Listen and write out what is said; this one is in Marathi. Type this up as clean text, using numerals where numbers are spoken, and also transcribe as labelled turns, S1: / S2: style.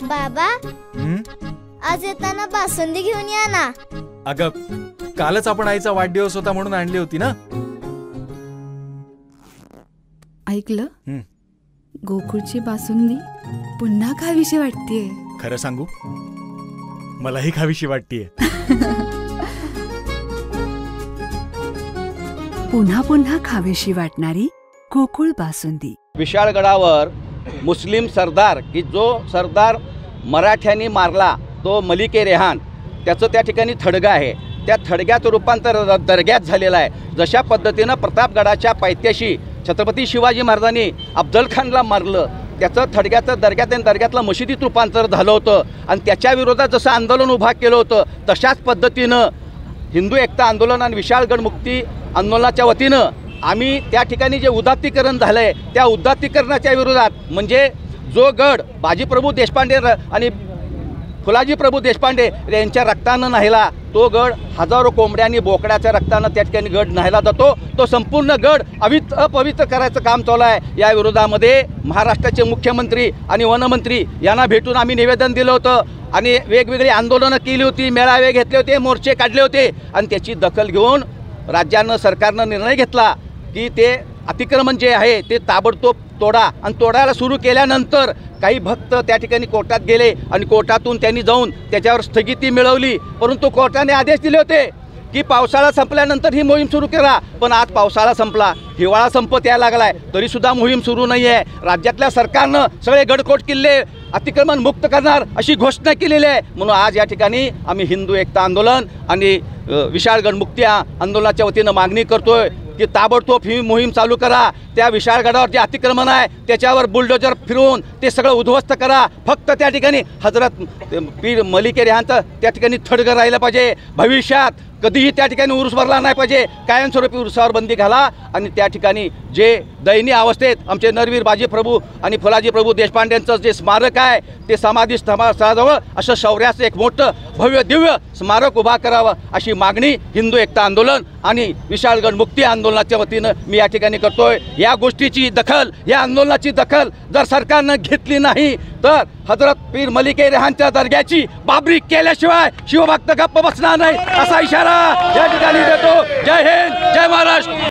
S1: बाबा आज येताना बासुंदी घेऊन या ना।
S2: अगं कालच आपण आईचा वाढदिवस होता म्हणून आणली होती ना।
S3: ऐकलं, गोकुळची बासुंदी पुन्हा खावीशी वाटतेय।
S2: खरं सांगू, मलाही खावीशी वाटतेय।
S3: पुन्हा पुन्हा खावीशी वाटणारी गोकुळ बासुंदी।
S4: विशाळगडावर मुस्लिम सरदार की जो सरदार मराठ्यांनी मारला तो मलिक रेहान, त्याचं त्या ठिकाणी थडगा आहे। त्या थडग्याचं रूपांतर दर्ग्यात झालेलं आहे। जशा पद्धतीनं प्रतापगडाच्या पायथ्याशी छत्रपती शिवाजी महाराजांनी अफजल खानला मारलं, त्याचं थडग्याचं दर्ग्यातलं मशिदीत रूपांतर झालं होतं। आणि त्याच्या विरोधात जसं आंदोलन उभा केलं होतं, तशाच पद्धतीनं हिंदू एकता आंदोलन आणि विशाळगड मुक्ती आंदोलनाच्या वतीनं आम्ही त्या ठिकाणी जे उदात्तीकरण झालं आहे त्या उदात्तीकरणाच्या विरोधात, म्हणजे जो गड बाजीप्रभू देशपांडे आणि फुलाजी प्रभू देशपांडे यांच्या रक्तानं न्हायला, तो गड हजारो कोंबड्यांनी बोकड्याच्या रक्तानं त्या ठिकाणी गड न्हायला जातो, तो संपूर्ण गड अपवित्र करायचं काम चालू आहे। या विरोधामध्ये महाराष्ट्राचे मुख्यमंत्री आणि वनमंत्री यांना भेटून आम्ही निवेदन दिलं होतं आणि वेगवेगळी आंदोलनं केली होती, मेळावे घेतले होते, मोर्चे काढले होते। आणि त्याची दखल घेऊन राज्यानं सरकारनं निर्णय घेतला की ते अतिक्रमण जे आहे ते ताबडतोब तोडा। आणि तोडायला सुरू केल्यानंतर काही भक्त त्या ठिकाणी कोर्टात गेले आणि कोर्टातून त्यांनी जाऊन त्याच्यावर स्थगिती मिळवली। परंतु कोर्टाने आदेश दिले होते की पावसाळा संपल्यानंतर ही मोहीम सुरू करा, पण आज पावसाळा संपला, हिवाळा संपत यायला लागलाय, तरीसुद्धा मोहीम सुरू नाही आहे। राज्यातल्या सरकारनं सगळे गडकोट किल्ले अतिक्रमण मुक्त करणार अशी घोषणा केलेली आहे। म्हणून आज या ठिकाणी आम्ही हिंदू एकता आंदोलन आणि विशाळगड मुक्ती आंदोलनाच्या वतीनं मागणी करतोय की ताबडतोब ही मोहीम चालू करा। त्या विशाळगडावर जे अतिक्रमण आहे त्याच्यावर बुलडोजर फिरवून ते सगळं उद्ध्वस्त करा। फक्त त्या ठिकाणी हजरत पीर मलिक रेहानचं त्या ठिकाणी थडगं राहिलं पाहिजे। भविष्यात कधीही त्या ठिकाणी उरूस भरला नाही पाहिजे, कायमस्वरूपी उरुसावर बंदी घाला। आणि त्या ठिकाणी जे दयनीय अवस्थेत आमचे नरवीर बाजीप्रभू आणि फुलाजी प्रभू देशपांडेंचं जे स्मारक आहे ते समाधी स्थळाजवळ असं शौर्याचं एक मोठं भव्य दिव्य स्मारक उभा करावं अशी मागणी हिंदू एकता आंदोलन आणि विशाळगड मुक्ती आंदोलनाच्या वतीनं मी या ठिकाणी करतोय। या गोष्टीची दखल, या आंदोलनाची दखल जर सरकारनं घेतली नाही तर हजरत पीर मलिक रेहानच्या दर्ग्याची बाबरी केल्याशिवाय शिवभक्त गप्प बसणार नाही असा इशारा या ठिकाणी देतो। जय हिंद, जय महाराष्ट्र।